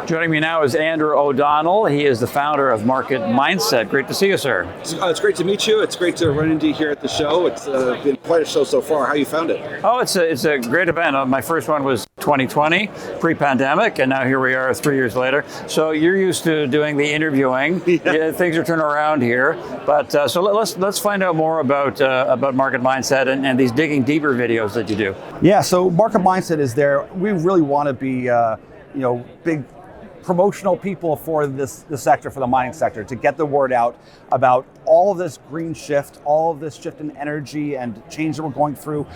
Joining me now is Andrew O'Donnell. He is the founder of Market Mindset. Great to see you, sir. It's great to meet you. It's great to run into you here at the show. It's been quite a show so far. How you found it? Oh, it's a great event. My first one was 2020, pre-pandemic, and now here we are 3 years later. So you're used to doing the interviewing. Yeah, things are turning around here. But so let's find out more about Market Mindset and these digging deeper videos that you do. Yeah. So Market Mindset is there. We really want to be big promotional people for this sector, for the mining sector, to get the word out about all of this green shift, all of this shift in energy and change that we're going through.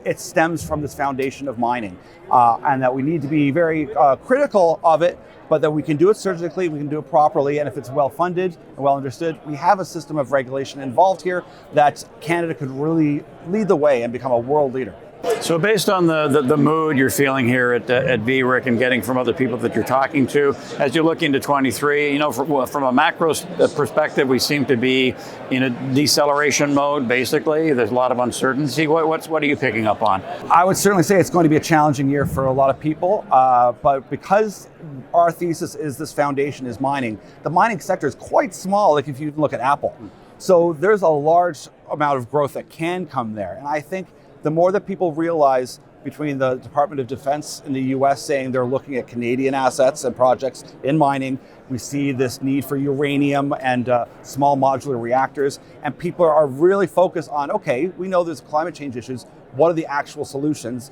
It stems from this foundation of mining, and that we need to be very critical of it, but that we can do it surgically, we can do it properly, and if it's well funded and well understood, we have a system of regulation involved here that Canada could really lead the way and become a world leader. So based on the mood you're feeling here at VRIC and getting from other people that you're talking to, as you look into 23, from a macro perspective, we seem to be in a deceleration mode, basically. There's a lot of uncertainty. What are you picking up on? I would certainly say it's going to be a challenging year for a lot of people, but because our thesis is this foundation is mining, the mining sector is quite small, like if you look at Apple. So there's a large amount of growth that can come there. And I think the more that people realize, between the Department of Defense in the US saying they're looking at Canadian assets and projects in mining, we see this need for uranium and small modular reactors, and people are really focused on, okay, we know there's climate change issues, what are the actual solutions?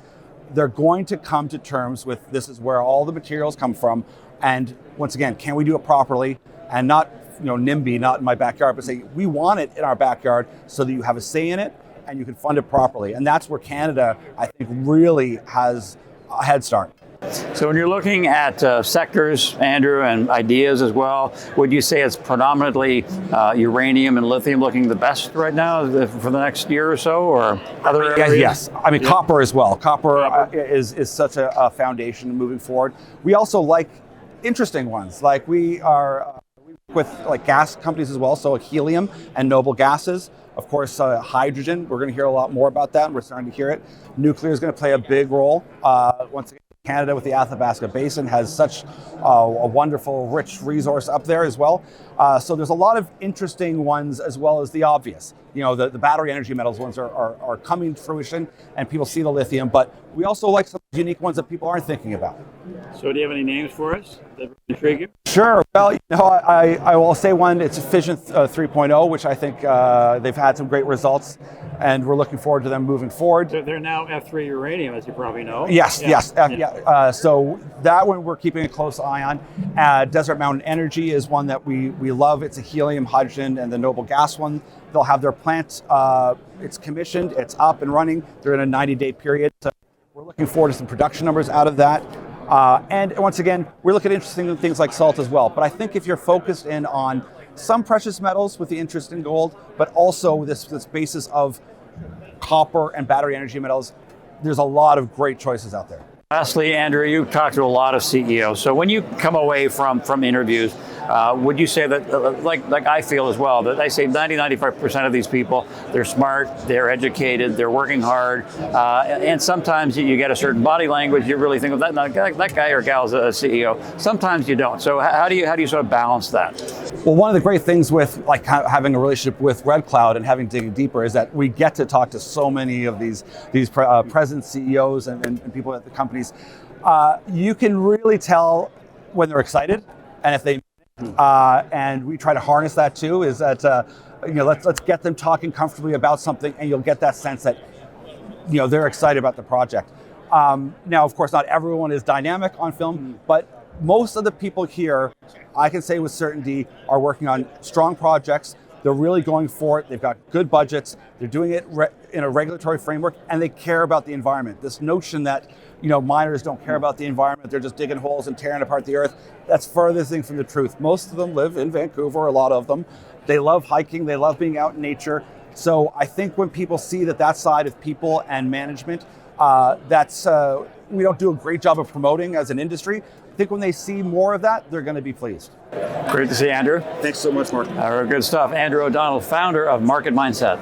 They're going to come to terms with this is where all the materials come from, and once again, can we do it properly and not NIMBY, not in my backyard, but say we want it in our backyard so that you have a say in it and you can fund it properly. And that's where Canada, I think, really has a head start. So when you're looking at sectors, Andrew, and ideas as well, would you say it's predominantly uranium and lithium looking the best right now for the next year or so, or other areas? Yes, I mean, copper as well. Copper is such a foundation moving forward. We also like interesting ones, like we are with like gas companies as well, so helium and noble gases. Of course, hydrogen, we're going to hear a lot more about that, and we're starting to hear it. Nuclear is going to play a big role. Once again, Canada with the Athabasca Basin has such a wonderful, rich resource up there as well. So there's a lot of interesting ones as well as the obvious. The battery energy metals ones are coming to fruition, and people see the lithium, but we also like some unique ones that people aren't thinking about. So do you have any names for us that intrigue you? Sure. Well, I will say one, it's Fission 3.0, which I think they've had some great results, and we're looking forward to them moving forward. So they're now F3 uranium, as you probably know. Yes. So that one we're keeping a close eye on. Desert Mountain Energy is one that we love. It's a helium, hydrogen, and the noble gas one. They'll have their plant, it's commissioned, it's up and running. They're in a 90-day period. So we're looking forward to some production numbers out of that. And once again, we look at interesting things like salt as well. But I think if you're focused in on some precious metals with the interest in gold, but also this basis of copper and battery energy metals, there's a lot of great choices out there. Lastly, Andrew, you talk to a lot of CEOs. So when you come away from interviews, would you say that, like I feel as well, that I say 95% of these people, they're smart, they're educated, they're working hard, and sometimes you get a certain body language, you really think of that guy or gal is a CEO. Sometimes you don't. So how do you sort of balance that? Well, one of the great things with having a relationship with Red Cloud and having to dig deeper is that we get to talk to so many of these present CEOs and people at the companies. You can really tell when they're excited, and if they and we try to harness that too. Is that let's get them talking comfortably about something, and you'll get that sense that they're excited about the project. Now, of course, not everyone is dynamic on film, but most of the people here, I can say with certainty, are working on strong projects. They're really going for it. They've got good budgets. They're doing it in a regulatory framework, and they care about the environment. This notion that miners don't care about the environment, they're just digging holes and tearing apart the earth, that's furthest thing from the truth. Most of them live in Vancouver, a lot of them. They love hiking, they love being out in nature. So I think when people see that side of people and management, we don't do a great job of promoting as an industry. I think when they see more of that, they're going to be pleased. Great to see you, Andrew. Thanks so much, Mark. Good stuff. Andrew O'Donnell, founder of Market Mindset.